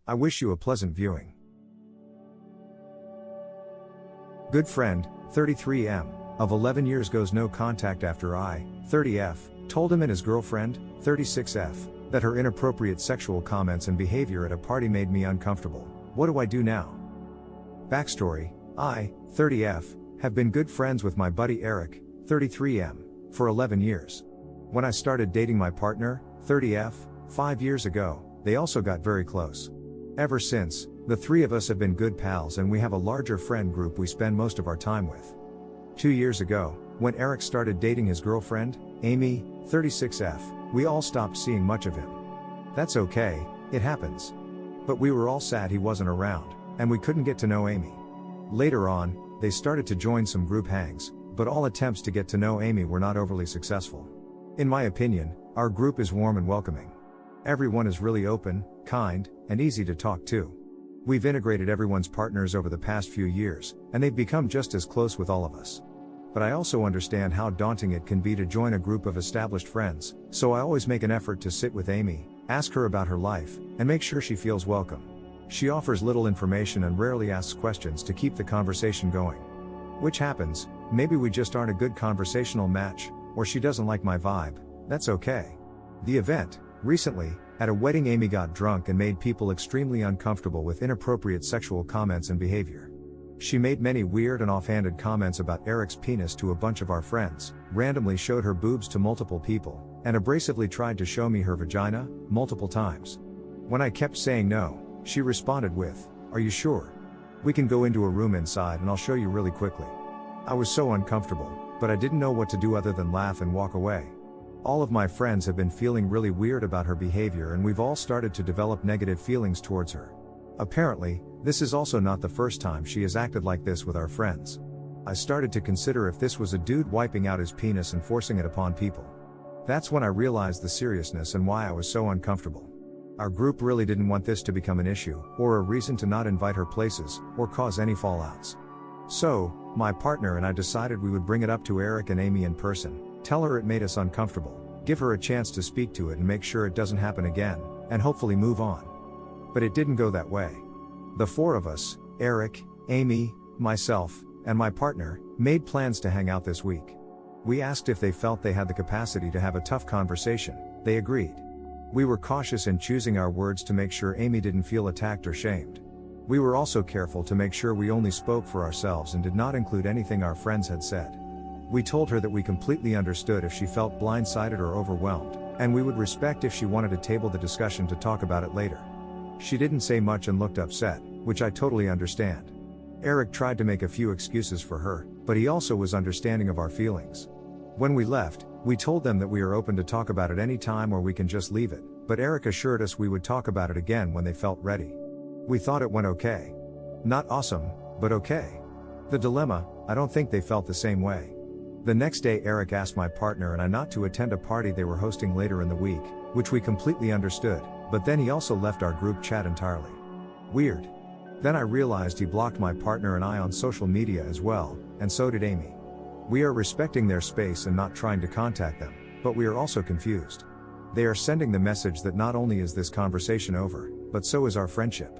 I wish you a pleasant viewing. Good friend, 33M, of 11 years goes no contact after I, 30F, told him and his girlfriend, 36F, that her inappropriate sexual comments and behavior at a party made me uncomfortable. What do I do now? Backstory: I, 30F, have been good friends with my buddy Eric, 33M, for 11 years. When I started dating my partner, 30F, 5 years ago, they also got very close. Ever since, the three of us have been good pals and we have a larger friend group we spend most of our time with. 2 years ago, when Eric started dating his girlfriend, Amy, 36F, we all stopped seeing much of him. That's okay, it happens. But we were all sad he wasn't around, and we couldn't get to know Amy. Later on, they started to join some group hangs, but all attempts to get to know Amy were not overly successful. In my opinion, our group is warm and welcoming. Everyone is really open, kind, and easy to talk to. We've integrated everyone's partners over the past few years, and they've become just as close with all of us. But I also understand how daunting it can be to join a group of established friends, so I always make an effort to sit with Amy, ask her about her life, and make sure she feels welcome. She offers little information and rarely asks questions to keep the conversation going. Which happens, maybe we just aren't a good conversational match, or she doesn't like my vibe. That's okay. The event, recently, at a wedding, Amy got drunk and made people extremely uncomfortable with inappropriate sexual comments and behavior. She made many weird and offhanded comments about Eric's penis to a bunch of our friends, randomly showed her boobs to multiple people, and abrasively tried to show me her vagina, multiple times. When I kept saying no, she responded with, "Are you sure? We can go into a room inside and I'll show you really quickly." I was so uncomfortable, but I didn't know what to do other than laugh and walk away. All of my friends have been feeling really weird about her behavior and we've all started to develop negative feelings towards her. Apparently, this is also not the first time she has acted like this with our friends. I started to consider if this was a dude wiping out his penis and forcing it upon people. That's when I realized the seriousness and why I was so uncomfortable. Our group really didn't want this to become an issue, or a reason to not invite her places, or cause any fallouts. So, my partner and I decided we would bring it up to Eric and Amy in person, tell her it made us uncomfortable, give her a chance to speak to it and make sure it doesn't happen again, and hopefully move on. But it didn't go that way. The four of us, Eric, Amy, myself, and my partner, made plans to hang out this week. We asked if they felt they had the capacity to have a tough conversation. They agreed. We were cautious in choosing our words to make sure Amy didn't feel attacked or shamed. We were also careful to make sure we only spoke for ourselves and did not include anything our friends had said. We told her that we completely understood if she felt blindsided or overwhelmed, and we would respect if she wanted to table the discussion to talk about it later. She didn't say much and looked upset, which I totally understand. Eric tried to make a few excuses for her, but he also was understanding of our feelings. When we left, we told them that we are open to talk about it any time or we can just leave it, but Eric assured us we would talk about it again when they felt ready. We thought it went okay. Not awesome, but okay. The dilemma: I don't think they felt the same way. The next day Eric asked my partner and I not to attend a party they were hosting later in the week, which we completely understood, but then he also left our group chat entirely. Weird. Then I realized he blocked my partner and I on social media as well, and so did Amy. We are respecting their space and not trying to contact them, but we are also confused. They are sending the message that not only is this conversation over, but so is our friendship.